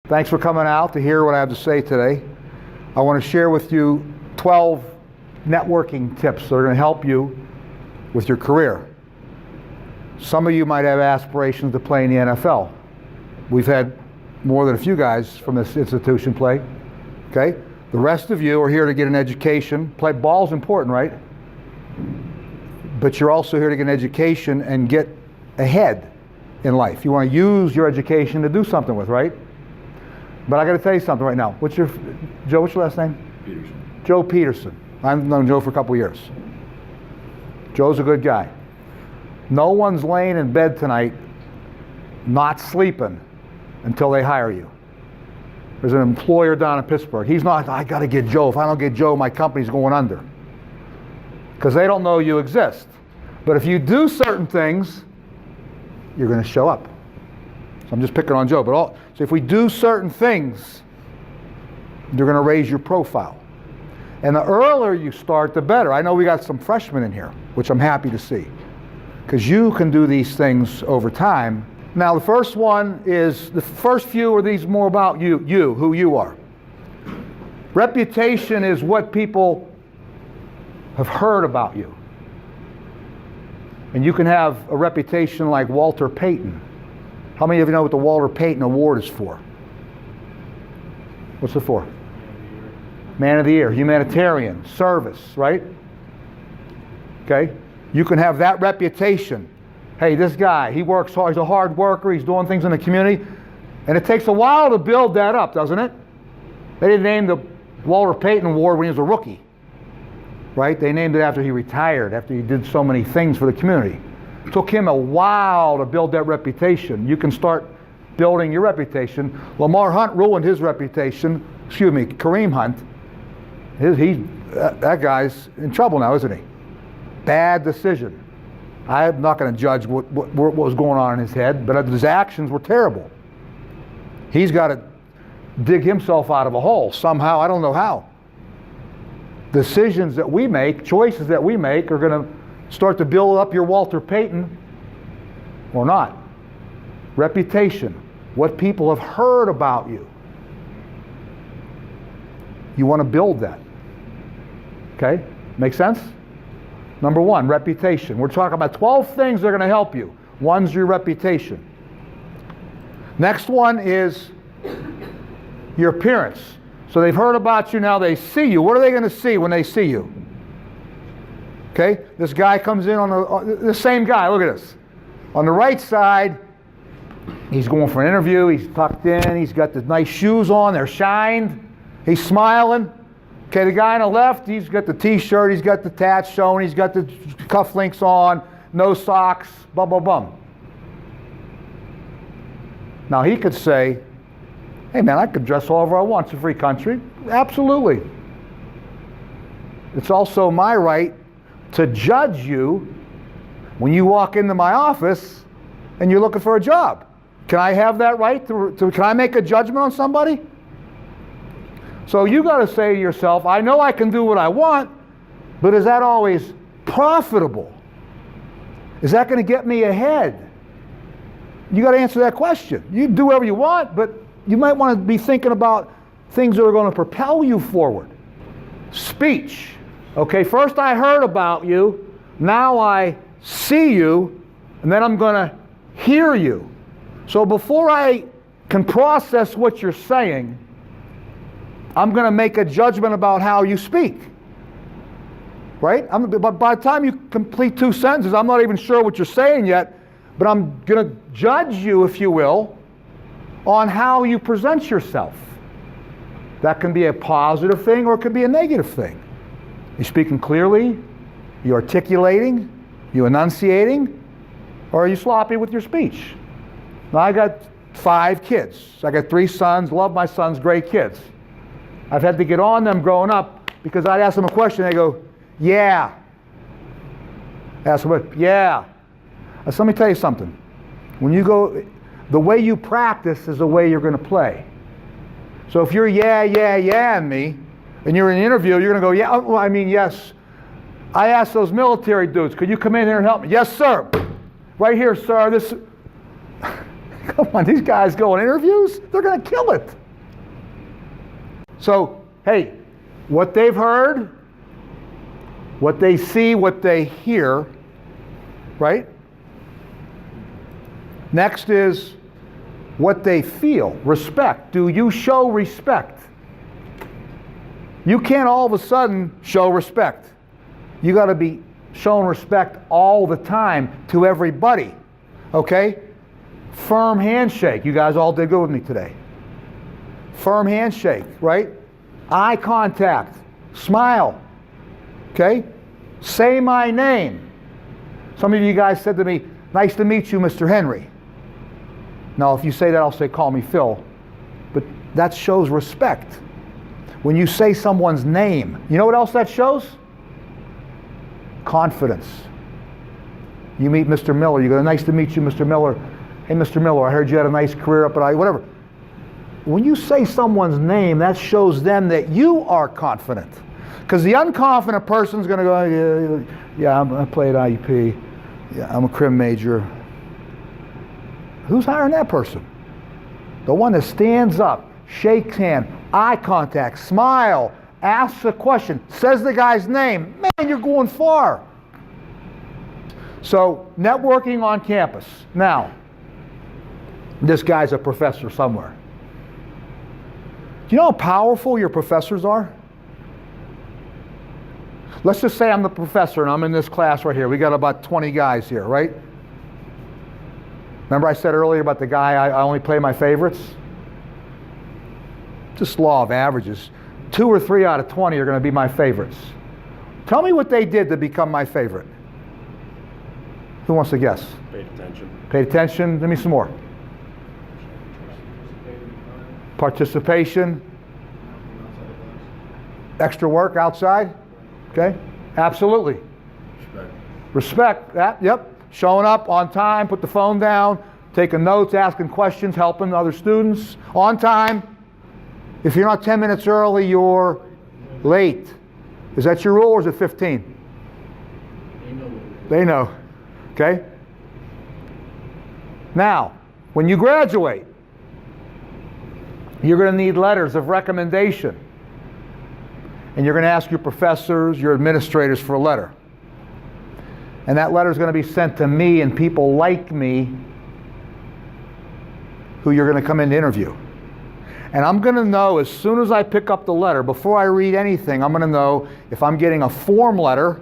Thanks for coming out to hear what I have to say today. I want to share with you 12 networking tips that are going to help you with your career. Some of you might have aspirations to play in the NFL. We've had more than a few guys from this institution play. Okay? The rest of you are here to get an education. Play ball's important, right? But you're also here to get an education and get ahead in life. You want to use your education to do something with, right? But I got to tell you something right now. Joe, what's your last name? Peterson. Joe Peterson. I've known Joe for a couple years. Joe's a good guy. No one's laying in bed tonight not sleeping until they hire you. There's an employer down in Pittsburgh. He's not, I got to get Joe. If I don't get Joe, my company's going under. Because they don't know you exist. But if you do certain things, you're going to show up. So I'm just picking on Joe. So if we do certain things, you're going to raise your profile. And the earlier you start, the better. I know we got some freshmen in here, which I'm happy to see. Because you can do these things over time. Now the first few are these more about you, who you are. Reputation is what people have heard about you. And you can have a reputation like Walter Payton. How many of you know what the Walter Payton Award is for? What's it for? Man of the Year, humanitarian, service, right? Okay? You can have that reputation. Hey, this guy, he works hard, he's a hard worker, he's doing things in the community. And it takes a while to build that up, doesn't it? They didn't name the Walter Payton Award when he was a rookie, right? They named it after he retired, after he did so many things for the community. It took him a while to build that reputation. You can start building your reputation. Lamar Hunt ruined his reputation. Kareem Hunt. That guy's in trouble now, isn't he? Bad decision. I'm not going to judge what was going on in his head, but his actions were terrible. He's got to dig himself out of a hole somehow. I don't know how. Decisions that we make, choices that we make, are going to start to build up your Walter Payton or not. Reputation, what people have heard about you. You want to build that. Okay? Make sense? Number one, reputation. We're talking about 12 things that are going to help you. One's your reputation. Next one is your appearance. So they've heard about you, now they see you. What are they going to see when they see you? Okay? This guy comes in on the same guy. Look at this. On the right side, he's going for an interview. He's tucked in. He's got the nice shoes on. They're shined. He's smiling. Okay, the guy on the left, he's got the t-shirt. He's got the tats showing. He's got the cufflinks on. No socks. Bum, bum, bum. Now he could say, hey man, I could dress however I want. It's a free country. Absolutely. It's also my right to judge you when you walk into my office and you're looking for a job. Can I have that right? Can I make a judgment on somebody? So you got to say to yourself, I know I can do what I want, but is that always profitable? Is that going to get me ahead? You got to answer that question. You can do whatever you want, but you might want to be thinking about things that are going to propel you forward. Speech. Okay, first I heard about you, now I see you, and then I'm going to hear you. So before I can process what you're saying, I'm going to make a judgment about how you speak. Right? But by the time you complete 2 sentences, I'm not even sure what you're saying yet, but I'm going to judge you, if you will, on how you present yourself. That can be a positive thing or it could be a negative thing. You speaking clearly? You articulating? You enunciating? Or are you sloppy with your speech? Now I got 5 kids. I got 3 sons, love my sons, great kids. I've had to get on them growing up because I'd ask them a question, they go, yeah. Ask them what? Yeah. So let me tell you something. When you go, the way you practice is the way you're going to play. So if you're and me, and you're in an interview, you're going to go, yeah, well, I mean, yes. I asked those military dudes, could you come in here and help me? Yes, sir. Right here, sir. Come on, these guys go on interviews, they're going to kill it. So, hey, what they've heard, what they see, what they hear, right? Next is what they feel. Respect. Do you show respect? You can't all of a sudden show respect. You got to be showing respect all the time to everybody. Okay? Firm handshake. You guys all did good with me today. Firm handshake, right? Eye contact. Smile. Okay? Say my name. Some of you guys said to me, nice to meet you, Mr. Henry. Now, if you say that, I'll say, call me Phil. But that shows respect. When you say someone's name, you know what else that shows? Confidence. You meet Mr. Miller, you go, nice to meet you, Mr. Miller. Hey, Mr. Miller, I heard you had a nice career up at IU, whatever. When you say someone's name, that shows them that you are confident. Because the unconfident person's going to go, yeah, I played IUP. Yeah, I'm a crim major. Who's hiring that person? The one that stands up, shakes hand, eye contact, smile, asks a question, says the guy's name. Man, you're going far. So, networking on campus. Now, this guy's a professor somewhere. Do you know how powerful your professors are? Let's just say I'm the professor and I'm in this class right here. We got about 20 guys here, right? Remember I said earlier about the guy I only play my favorites? Just law of averages. 2 or 3 out of 20 are going to be my favorites. Tell me what they did to become my favorite. Who wants to guess? Paid attention. Paid attention. Give me some more. Participation. Extra work outside. Okay? Absolutely. Respect. That, yep. Showing up on time, put the phone down, taking notes, asking questions, helping other students. On time. If you're not 10 minutes early, you're late. Is that your rule or is it 15? They know. Okay? Now, when you graduate, you're going to need letters of recommendation. And you're going to ask your professors, your administrators for a letter. And that letter is going to be sent to me and people like me who you're going to come in to interview. And I'm going to know as soon as I pick up the letter, before I read anything, I'm going to know if I'm getting a form letter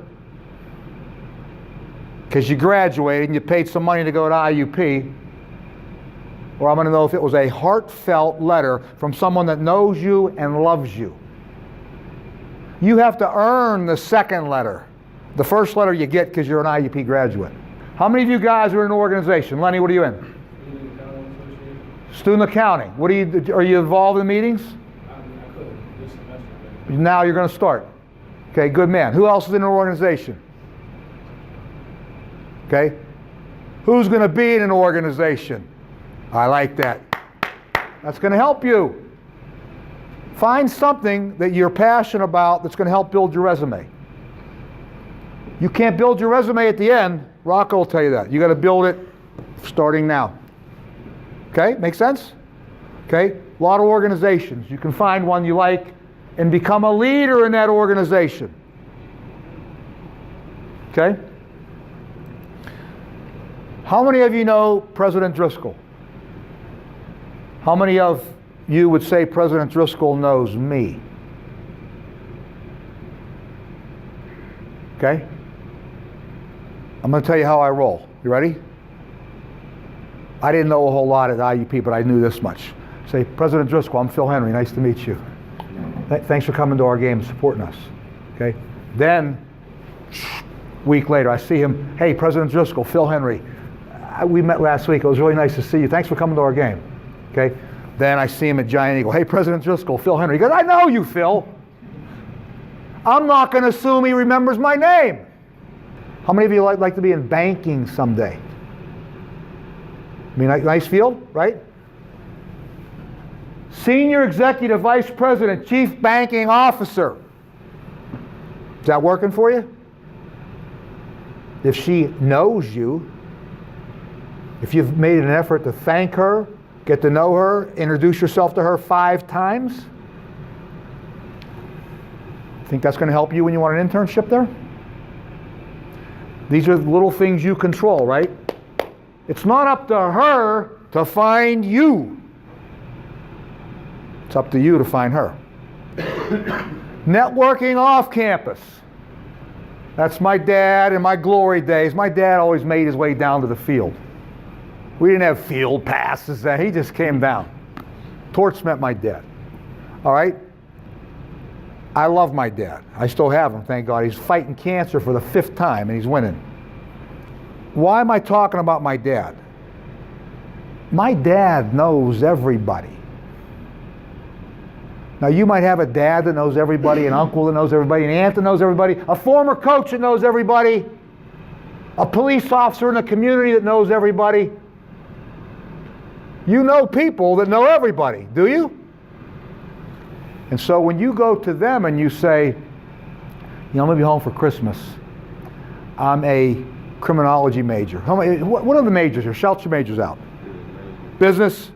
because you graduated and you paid some money to go to IUP, or I'm going to know if it was a heartfelt letter from someone that knows you and loves you. You have to earn the second letter. The first letter you get because you're an IUP graduate. How many of you guys are in an organization? Lenny, what are you in? Student accounting. What are you involved in meetings? I could this semester. Now you're going to start. Okay, good man. Who else is in an organization? Okay. Who's going to be in an organization? I like that. That's going to help you. Find something that you're passionate about that's going to help build your resume. You can't build your resume at the end. Rocco will tell you that. You got to build it starting now. Okay, make sense? Okay, a lot of organizations. You can find one you like and become a leader in that organization. Okay? How many of you know President Driscoll? How many of you would say President Driscoll knows me? Okay? I'm going to tell you how I roll. You ready? I didn't know a whole lot at IUP, but I knew this much. Say, President Driscoll, I'm Phil Henry. Nice to meet you. Thanks for coming to our game and supporting us. Okay? Then, a week later, I see him. Hey, President Driscoll, Phil Henry. We met last week. It was really nice to see you. Thanks for coming to our game. Okay? Then I see him at Giant Eagle. Hey, President Driscoll, Phil Henry. He goes, I know you, Phil. I'm not going to assume he remembers my name. How many of you like to be in banking someday? I mean, nice field, right? Senior Executive Vice President, Chief Banking Officer. Is that working for you? If she knows you, If you've made an effort to thank her, get to know her, introduce yourself to her 5 times, think that's going to help you when you want an internship there? These are little things you control, right? It's not up to her to find you. It's up to you to find her. Networking off campus. That's my dad in my glory days. My dad always made his way down to the field. We didn't have field passes then. He just came down. Torch met my dad. All right? I love my dad. I still have him, thank God. He's fighting cancer for the 5th time, and he's winning. Why am I talking about my dad? My dad knows everybody. Now, you might have a dad that knows everybody, an uncle that knows everybody, an aunt that knows everybody, a former coach that knows everybody, a police officer in the community that knows everybody. You know people that know everybody, do you? And so when you go to them and you say, I'm going to be home for Christmas. I'm a criminology major. What are the majors here? Shout your majors out. Business,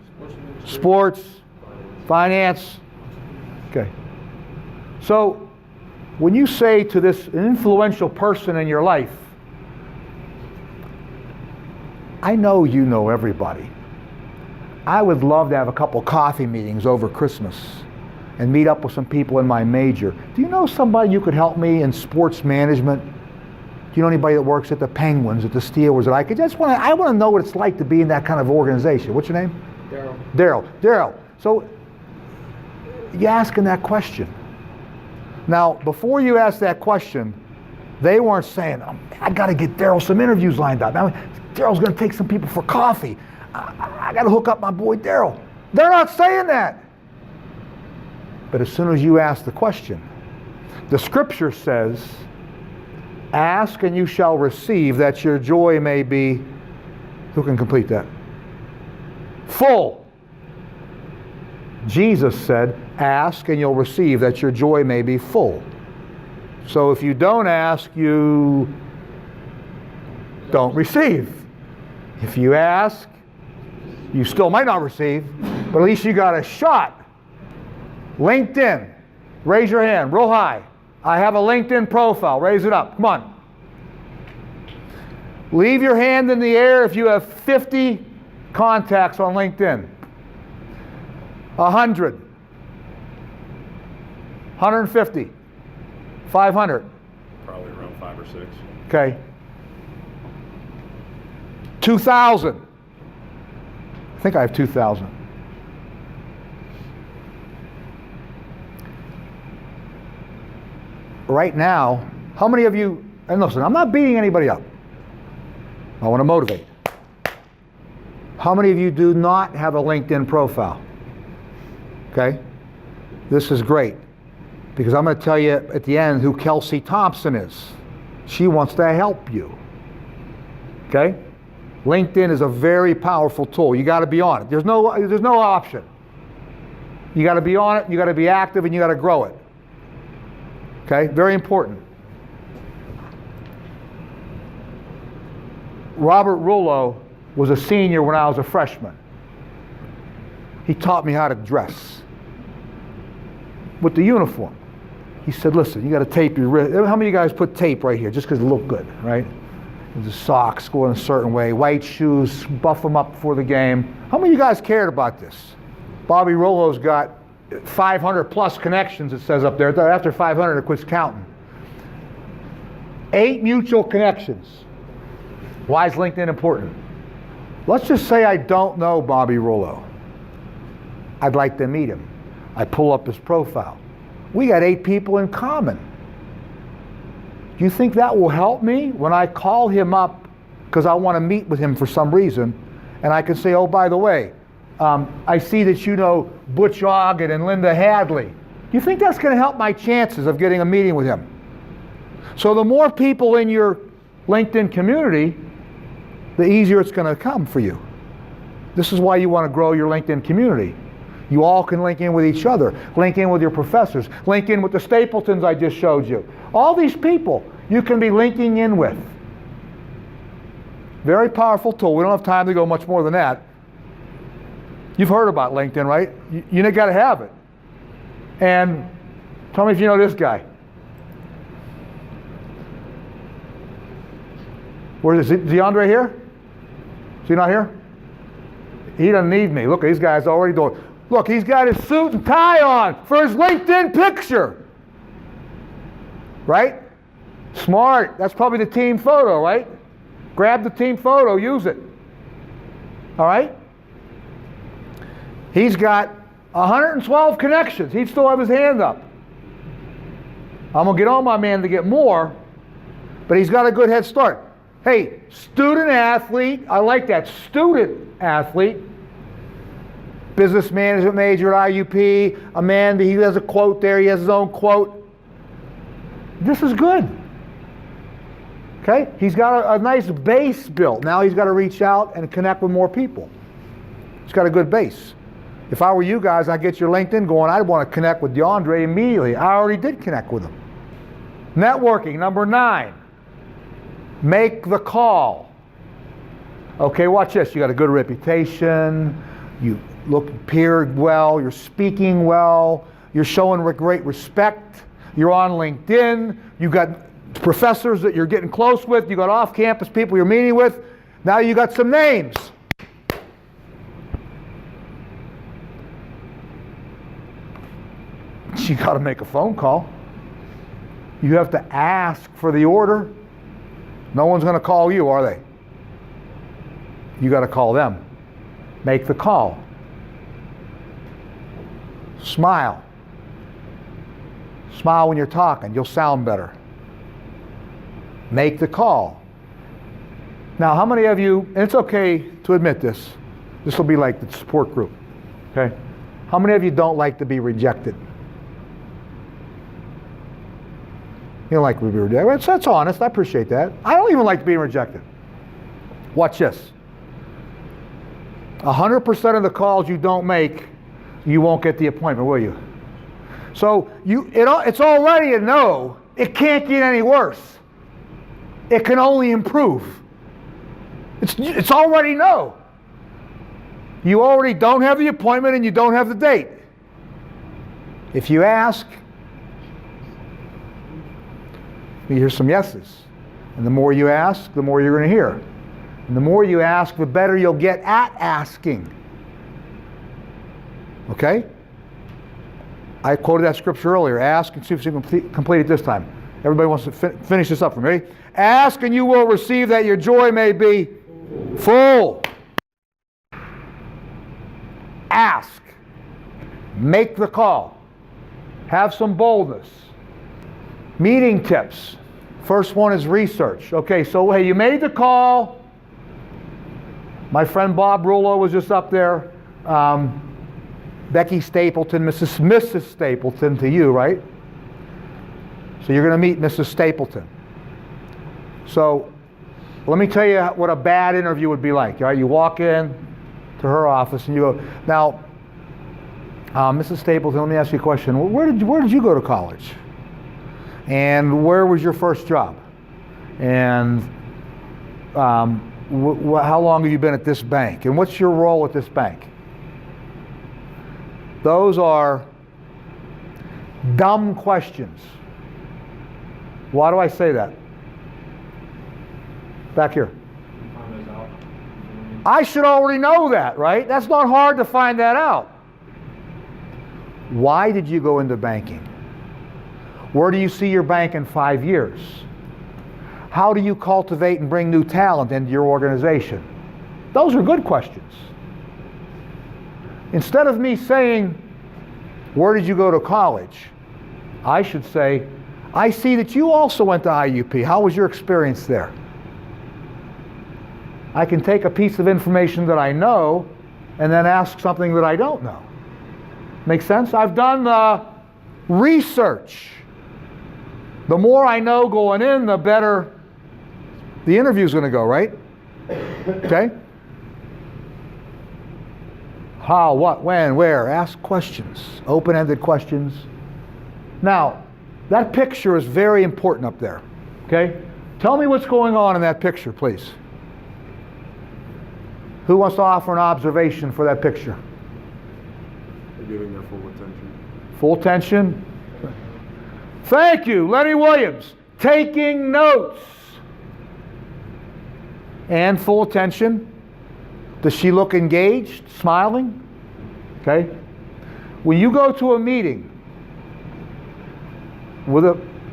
sports, finance. Okay. So when you say to this influential person in your life, I know you know everybody. I would love to have a couple coffee meetings over Christmas and meet up with some people in my major. Do you know somebody you could help me in sports management? Do you know anybody that works at the Penguins, at the Steelers that I want to know what it's like to be in that kind of organization. What's your name? Daryl. So you're asking that question. Now, before you ask that question, they weren't saying, I got to get Daryl some interviews lined up. Now, Daryl's going to take some people for coffee. I got to hook up my boy Daryl. They're not saying that. But as soon as you ask the question, the scripture says, ask and you shall receive, that your joy may be, who can complete that? Full. Jesus said, ask and you'll receive, that your joy may be full. So if you don't ask, you don't receive. If you ask, you still might not receive, but at least you got a shot. LinkedIn, raise your hand real high. I have a LinkedIn profile. Raise it up. Come on. Leave your hand in the air if you have 50 contacts on LinkedIn. 100. 150. 500. Probably around 5 or 6. Okay. 2,000. I think I have 2,000. Right now, how many of you, and listen, I'm not beating anybody up. I want to motivate. How many of you do not have a LinkedIn profile? Okay? This is great, because I'm going to tell you at the end who Kelsey Thompson is. She wants to help you. Okay? LinkedIn is a very powerful tool. You got to be on it. There's no option. You got to be on it, you got to be active, and you got to grow it. Okay? Very important. Robert Rullo was a senior when I was a freshman. He taught me how to dress with the uniform. He said, listen, you got to tape your wrist. How many of you guys put tape right here just because it looked good, right? The socks go in a certain way, white shoes, buff them up before the game. How many of you guys cared about this? Bobby Rullo's got 500 plus connections, it says up there. After 500, it quits counting. 8 mutual connections. Why is LinkedIn important? Let's just say I don't know Bobby Rullo. I'd like to meet him. I pull up his profile. We got 8 people in common. Do you think that will help me when I call him up because I want to meet with him for some reason, and I can say, oh, by the way, I see that you know Butch Ogden and Linda Hadley. Do you think that's going to help my chances of getting a meeting with him? So the more people in your LinkedIn community, the easier it's going to come for you. This is why you want to grow your LinkedIn community. You all can link in with each other, link in with your professors, link in with the Stapletons I just showed you. All these people you can be linking in with. Very powerful tool. We don't have time to go much more than that. You've heard about LinkedIn, right? You got to have it. And tell me if you know this guy. Where is DeAndre here? Is he not here? He doesn't need me. Look, these guys already doing. Look, he's got his suit and tie on for his LinkedIn picture. Right? Smart. That's probably the team photo, right? Grab the team photo, use it. All right? He's got 112 connections. He'd still have his hand up. I'm going to get on my man to get more, but he's got a good head start. Hey, student athlete, I like that. Student athlete, business management major at IUP, a man, he has a quote there, he has his own quote. This is good. Okay? He's got a nice base built. Now he's got to reach out and connect with more people. He's got a good base. If I were you guys, I'd get your LinkedIn going. I'd want to connect with DeAndre immediately. I already did connect with him. Networking, number 9. Make the call. Okay, watch this. You got a good reputation. You appear well. You're speaking well. You're showing great respect. You're on LinkedIn. You got professors that you're getting close with. You got off-campus people you're meeting with. Now you got some names. You got to make a phone call. You have to ask for the order. No one's going to call you, are they? You got to call them. Make the call. Smile. Smile when you're talking. You'll sound better. Make the call. Now, how many of you, and it's okay to admit this, this will be like the support group, okay? How many of you don't like to be rejected? You don't like to be rejected. That's honest. I appreciate that. I don't even like being rejected. Watch this. 100% of the calls you don't make, you won't get the appointment, will you? So it's already a no. It can't get any worse. It can only improve. It's already no. You already don't have the appointment and you don't have the date. If you ask, you hear some yeses. And the more you ask, the more you're going to hear. And the more you ask, the better you'll get at asking. Okay? I quoted that scripture earlier. Ask and see if you can complete it this time. Everybody wants to finish this up for me. Ready? Ask and you will receive that your joy may be full. Ask. Make the call. Have some boldness. Meeting tips. First one is research. Okay, so hey, you made the call. My friend Bob Rullo was just up there. Becky Stapleton, Mrs. Stapleton to you, right? So you're going to meet Mrs. Stapleton. So let me tell you what a bad interview would be like. All right, you walk in to her office and you go, now, Mrs. Stapleton, let me ask you a question. Where did you go to college? And where was your first job? And how long have you been at this bank? And what's your role at this bank? Those are dumb questions. Why do I say that? Back here. I should already know that, right? That's not hard to find that out. Why did you go into banking? Where do you see your bank in 5 years? How do you cultivate and bring new talent into your organization? Those are good questions. Instead of me saying, where did you go to college? I should say, I see that you also went to IUP. How was your experience there? I can take a piece of information that I know and then ask something that I don't know. Make sense? I've done the research. The more I know going in, the better the interview's going to go, right? Okay? How, what, when, where? Ask questions. Open-ended questions. Now, that picture is very important up there. Okay? Tell me what's going on in that picture, please. Who wants to offer an observation for that picture? They're giving their full attention. Full attention. Thank you, Lenny Williams. Taking notes. And full attention. Does she look engaged, smiling? Okay. When you go to a meeting with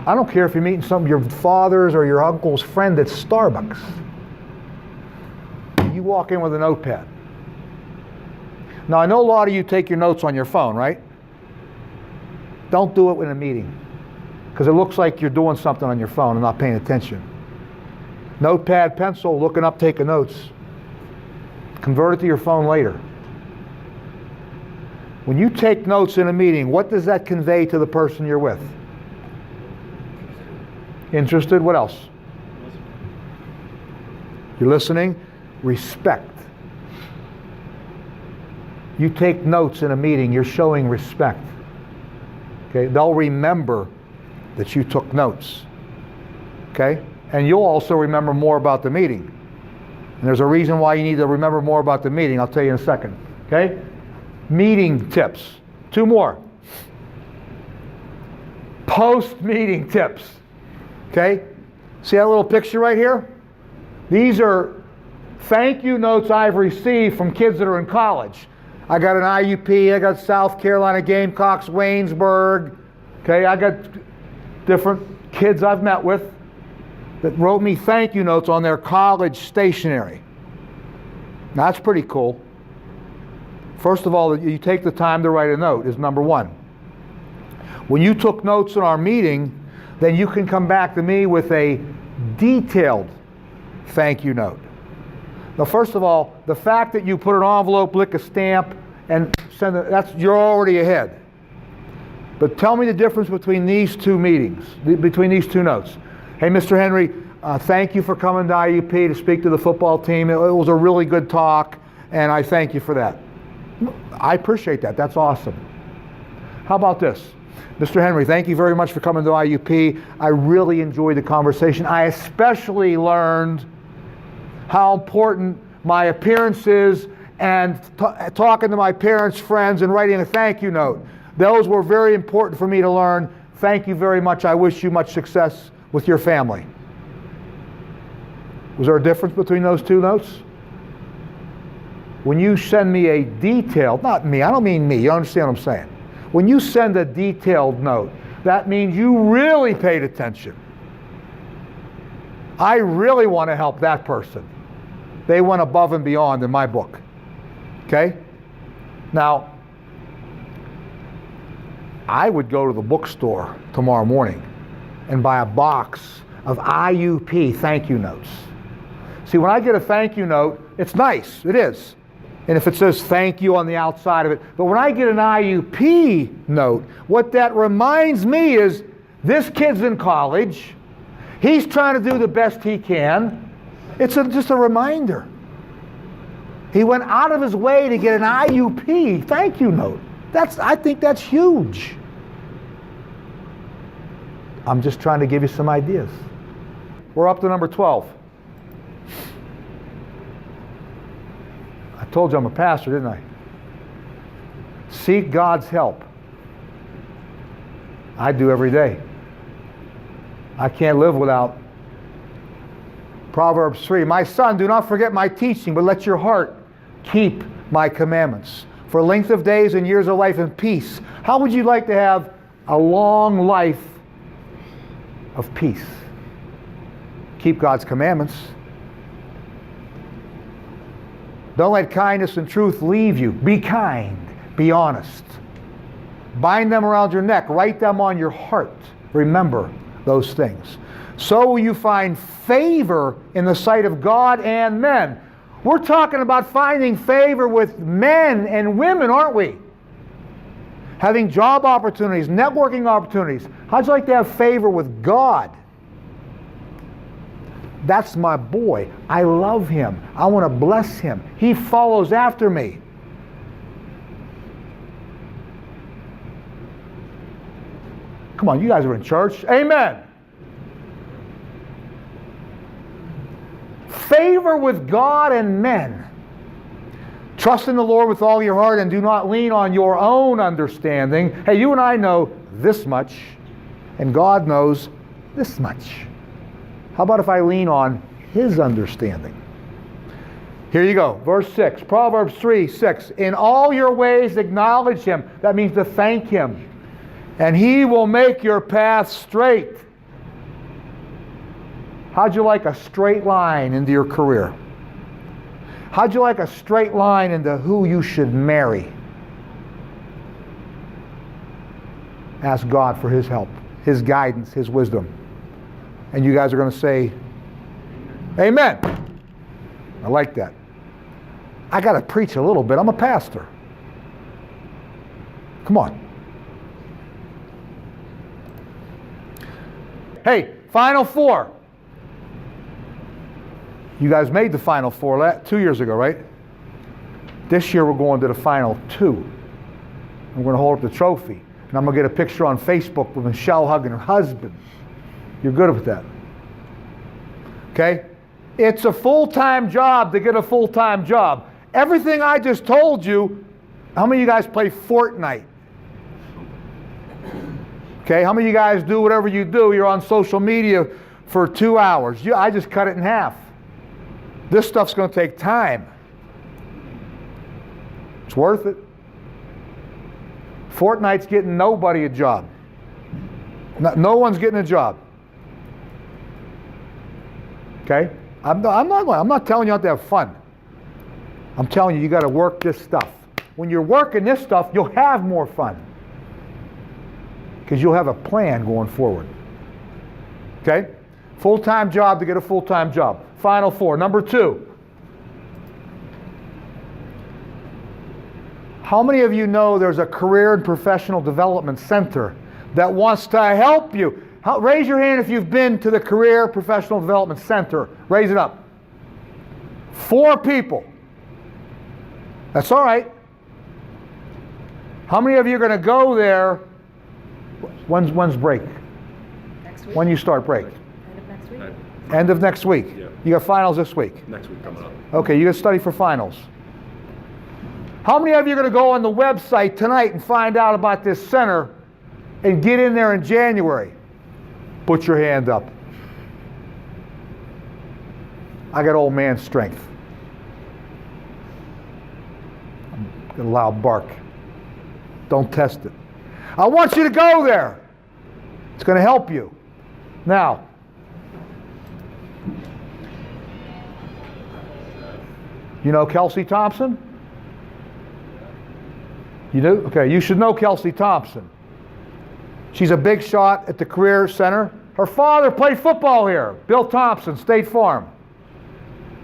I don't care if you're meeting some of your father's or your uncle's friend at Starbucks. You walk in with a notepad. Now, I know a lot of you take your notes on your phone, right? Don't do it in a meeting, because it looks like you're doing something on your phone and not paying attention. Notepad, pencil, looking up, taking notes. Convert it to your phone later. When you take notes in a meeting, what does that convey to the person you're with? Interested? What else? You're listening? Respect. You take notes in a meeting, you're showing respect. Okay? They'll remember that you took notes. Okay? And you'll also remember more about the meeting. And there's a reason why you need to remember more about the meeting. I'll tell you in a second. Okay? Meeting tips. 2 more. Post-meeting tips. Okay? See that little picture right here? These are thank you notes I've received from kids that are in college. I got an IUP, I got South Carolina Gamecocks, Waynesburg. Okay, I got different kids I've met with that wrote me thank you notes on their college stationery. Now, that's pretty cool. First of all, you take the time to write a note is number 1. When you took notes in our meeting, then you can come back to me with a detailed thank you note. Now, first of all, the fact that you put an envelope, lick a stamp, and send it, you're already ahead. But tell me the difference between these 2 meetings, between these 2 notes. Hey, Mr. Henry, thank you for coming to IUP to speak to the football team. It was a really good talk, and I thank you for that. I appreciate that. That's awesome. How about this? Mr. Henry, thank you very much for coming to IUP. I really enjoyed the conversation. I especially learned how important my appearance is, and talking to my parents, friends, and writing a thank you note. Those were very important for me to learn. Thank you very much. I wish you much success with your family. Was there a difference between those 2 notes? When you send me a detailed, not me, I don't mean me, you understand what I'm saying. When you send a detailed note, that means you really paid attention. I really want to help that person. They went above and beyond in my book. Okay? Now, I would go to the bookstore tomorrow morning and buy a box of IUP thank you notes. See, when I get a thank you note, it's nice. It is. And if it says thank you on the outside of it. But when I get an IUP note, what that reminds me is this kid's in college. He's trying to do the best he can. It's just a reminder. He went out of his way to get an IUP thank you note. I think that's huge. I'm just trying to give you some ideas. We're up to number 12. I told you I'm a pastor, didn't I? Seek God's help. I do every day. I can't live without Proverbs 3. My son, do not forget my teaching, but let your heart keep my commandments. For length of days and years of life and peace. How would you like to have a long life of peace? Keep God's commandments. Don't let kindness and truth leave you. Be kind. Be honest. Bind them around your neck. Write them on your heart. Remember those things. So will you find favor in the sight of God and men. We're talking about finding favor with men and women, aren't we? Having job opportunities, networking opportunities. How'd you like to have favor with God? That's my boy. I love him. I want to bless him. He follows after me. Come on, you guys are in church. Amen. Favor with God and men. Trust in the Lord with all your heart and do not lean on your own understanding. Hey, you and I know this much, and God knows this much. How about if I lean on His understanding? Here you go, verse 6, Proverbs 3:6. In all your ways acknowledge Him. That means to thank Him. And He will make your path straight. How'd you like a straight line into your career? How'd you like a straight line into who you should marry? Ask God for His help, His guidance, His wisdom. And you guys are going to say, Amen. I like that. I got to preach a little bit. I'm a pastor. Come on. Hey, Final Four. You guys made the Final Four 2 years ago, right? This year we're going to the Final Two. I'm going to hold up the trophy. And I'm going to get a picture on Facebook with Michelle hugging her husband. You're good with that. Okay? It's a full-time job to get a full-time job. Everything I just told you, how many of you guys play Fortnite? Okay, how many of you guys do whatever you do? You're on social media for 2 hours. I just cut it in half. This stuff's going to take time. It's worth it. Fortnite's getting nobody a job. No one's getting a job. Okay? I'm not telling you not to have fun. I'm telling you got to work this stuff. When you're working this stuff, you'll have more fun. Because you'll have a plan going forward. Okay? Full-time job to get a full-time job. Final Four. Number 2. How many of you know there's a career and professional development center that wants to help you? Raise your hand if you've been to the Career Professional Development Center. Raise it up. 4 people. That's all right. How many of you are going to go there? When's break? Next week. When you start break? End of next week. End of next week. Yeah. You got finals this week. Next week coming up. Okay, you got to study for finals. How many of you are going to go on the website tonight and find out about this center and get in there in January? Put your hand up. I got old man strength. I'm got a loud bark. Don't test it. I want you to go there. It's going to help you. Now, you know Kelsey Thompson? You do? Okay, you should know Kelsey Thompson. She's a big shot at the Career Center. Her father played football here. Bill Thompson, State Farm.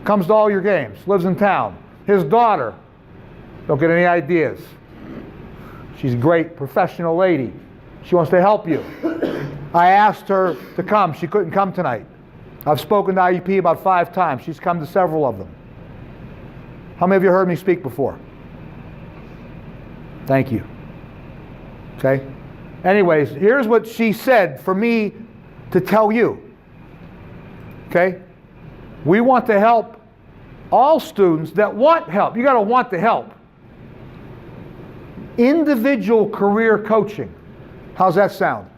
Comes to all your games, lives in town. His daughter, don't get any ideas. She's a great professional lady. She wants to help you. I asked her to come. She couldn't come tonight. I've spoken to IUP about 5 times. She's come to several of them. How many of you heard me speak before? Thank you. Okay? Anyways, here's what she said for me to tell you. Okay? We want to help all students that want help. You got to want to help. Individual career coaching. How's that sound?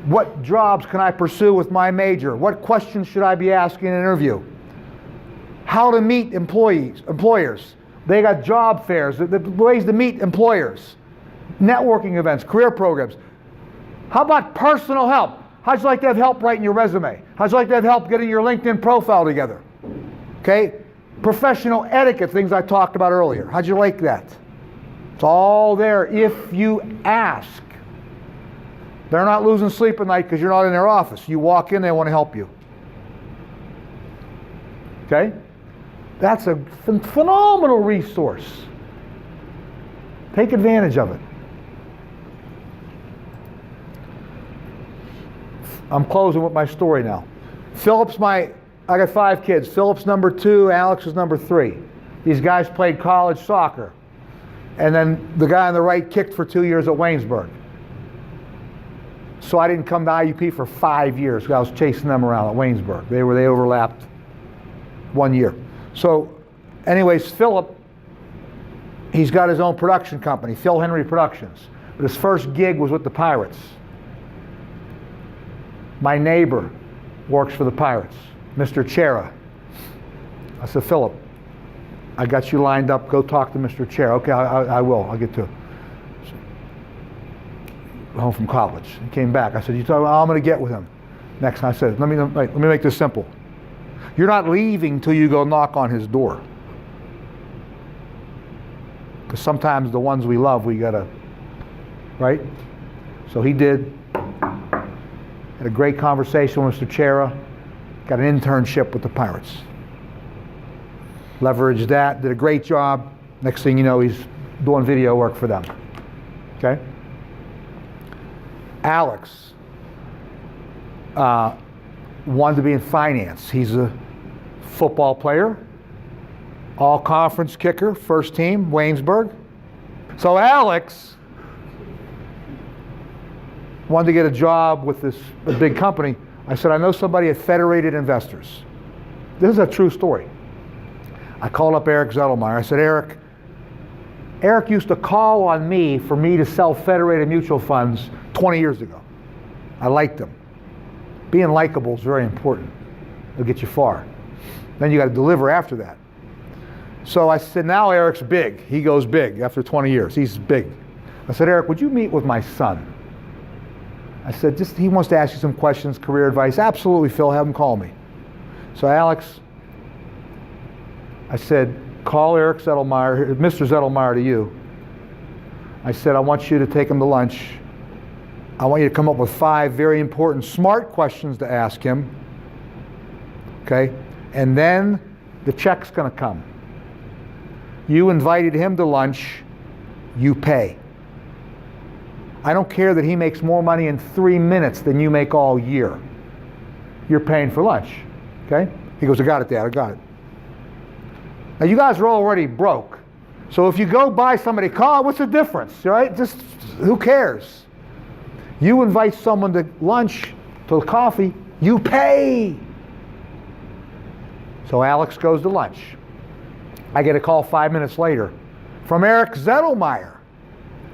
What jobs can I pursue with my major? What questions should I be asking in an interview? How to meet employers. They got job fairs, the ways to meet employers. Networking events, career programs. How about personal help? How'd you like to have help writing your resume? How'd you like to have help getting your LinkedIn profile together? Okay? Professional etiquette, things I talked about earlier. How'd you like that? It's all there if you ask. They're not losing sleep at night because you're not in their office. You walk in, they want to help you. Okay? That's a phenomenal resource. Take advantage of it. I'm closing with my story now. I got 5 kids. Philip's number 2, Alex is number 3. These guys played college soccer. And then the guy on the right kicked for 2 years at Waynesburg. So I didn't come to IUP for 5 years because I was chasing them around at Waynesburg. They overlapped 1 year. So anyways, Philip He's got his own production company, Phil Henry Productions. But his first gig was with the Pirates. My neighbor works for the Pirates, Mr. Chera. I said, Philip, I got you lined up. Go talk to Mr. Chera. Okay, I will. I'll get to it. Home from college. He came back. I said, I'm going to get with him. Next time I said, let me make this simple. You're not leaving till you go knock on his door. Because sometimes the ones we love, we got to, right? So he did. Had a great conversation with Mr. Chera. Got an internship with the Pirates. Leveraged that. Did a great job. Next thing you know, he's doing video work for them. Okay? Alex wanted to be in finance. He's a football player. All-conference kicker, first team, Waynesburg. So Alex wanted to get a job with a big company. I said, I know somebody at Federated Investors. This is a true story. I called up Eric Zettelmeyer. I said, Eric used to call on me for me to sell Federated mutual funds 20 years ago. I liked him. Being likable is very important. It'll get you far. Then you got to deliver after that. So I said, now Eric's big. He goes big after 20 years. He's big. I said, Eric, would you meet with my son? I said, he wants to ask you some questions, career advice. Absolutely, Phil, have him call me. So Alex, I said, call Eric Zettelmeyer, Mr. Zettelmeyer to you. I said, I want you to take him to lunch. I want you to come up with 5 very important, smart questions to ask him. Okay? And then the check's going to come. You invited him to lunch, you pay. I don't care that he makes more money in 3 minutes than you make all year. You're paying for lunch. Okay? He goes, I got it, Dad, I got it. Now you guys are already broke. So if you go buy somebody a car, what's the difference, right? Just, who cares? You invite someone to lunch, to coffee, you pay. So Alex goes to lunch. I get a call 5 minutes later from Eric Zettelmeyer.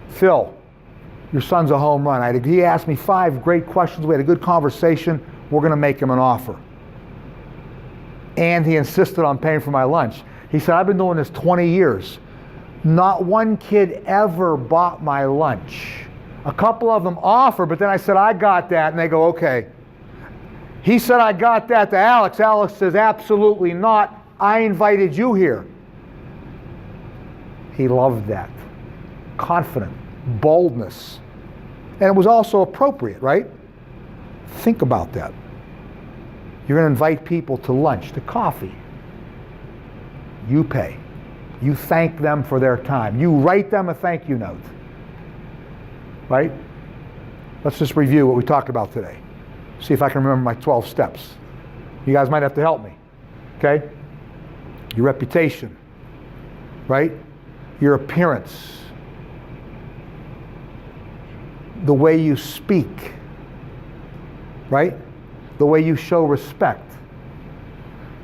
Phil, your son's a home run. He asked me 5 great questions. We had a good conversation. We're going to make him an offer. And he insisted on paying for my lunch. He said, I've been doing this 20 years. Not one kid ever bought my lunch. A couple of them offered, but then I said, I got that. And they go, okay. He said, I got that to Alex. Alex says, absolutely not. I invited you here. He loved that. Confident, boldness. And it was also appropriate, right? Think about that. You're going to invite people to lunch, to coffee. You pay. You thank them for their time. You write them a thank you note. Right? Let's just review what we talked about today. See if I can remember my 12 steps. You guys might have to help me. Okay? Your reputation. Right? Your appearance. The way you speak. Right? The way you show respect.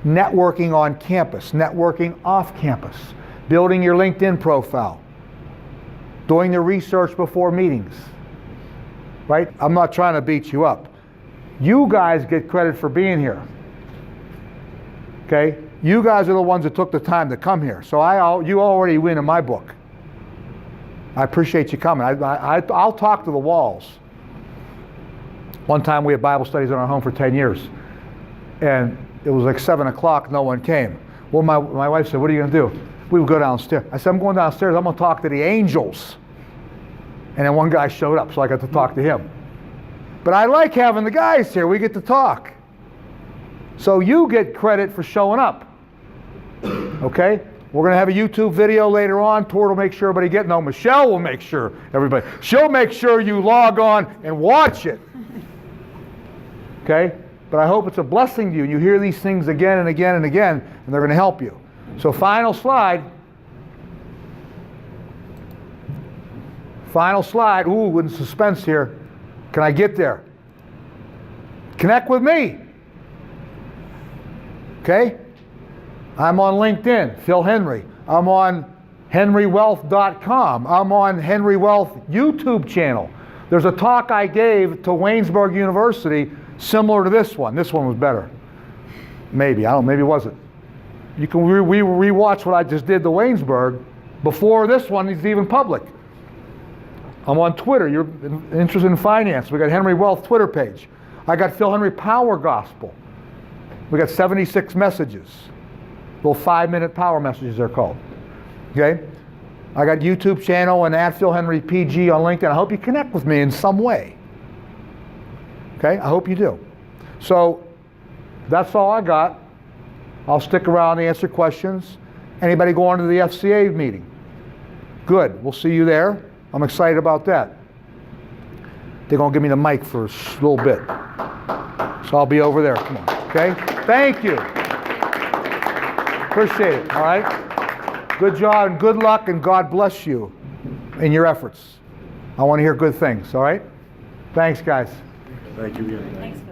Networking on campus, networking off campus, building your LinkedIn profile, doing the research before meetings, right? I'm not trying to beat you up. You guys get credit for being here, okay? You guys are the ones that took the time to come here, so you already win in my book. I appreciate you coming. I'll talk to the walls. One time we had Bible studies in our home for 10 years, and it was like 7 o'clock, no one came. Well, my wife said, what are you going to do? We would go downstairs. I said, I'm going downstairs, I'm going to talk to the angels. And then one guy showed up, so I got to talk to him. But I like having the guys here, we get to talk. So you get credit for showing up. Okay? We're going to have a YouTube video later on. Tord will make sure everybody gets. No, Michelle will make sure everybody. She'll make sure you log on and watch it. Okay? But I hope it's a blessing to you. You hear these things again and again and again, and they're going to help you. So final slide. Final slide. Ooh, in suspense here. Can I get there? Connect with me. Okay? I'm on LinkedIn, Phil Henry. I'm on henrywealth.com. I'm on Henry Wealth YouTube channel. There's a talk I gave to Waynesburg University similar to this one. This one was better. Maybe. I don't know. Maybe it wasn't. You can re-watch what I just did to Waynesburg before this one is even public. I'm on Twitter. You're interested in finance. We got Henry Wealth Twitter page. I got Phil Henry Power Gospel. We got 76 messages. Little 5-minute power messages they're called. Okay? I got YouTube channel and @Phil Henry PG on LinkedIn. I hope you connect with me in some way. Okay? I hope you do. So that's all I got. I'll stick around and answer questions. Anybody going to the FCA meeting? Good. We'll see you there. I'm excited about that. They're going to give me the mic for a little bit. So I'll be over there. Come on. Okay? Thank you. Appreciate it. All right? Good job and good luck, and God bless you in your efforts. I want to hear good things. All right? Thanks, guys. Thank you again. Thanks.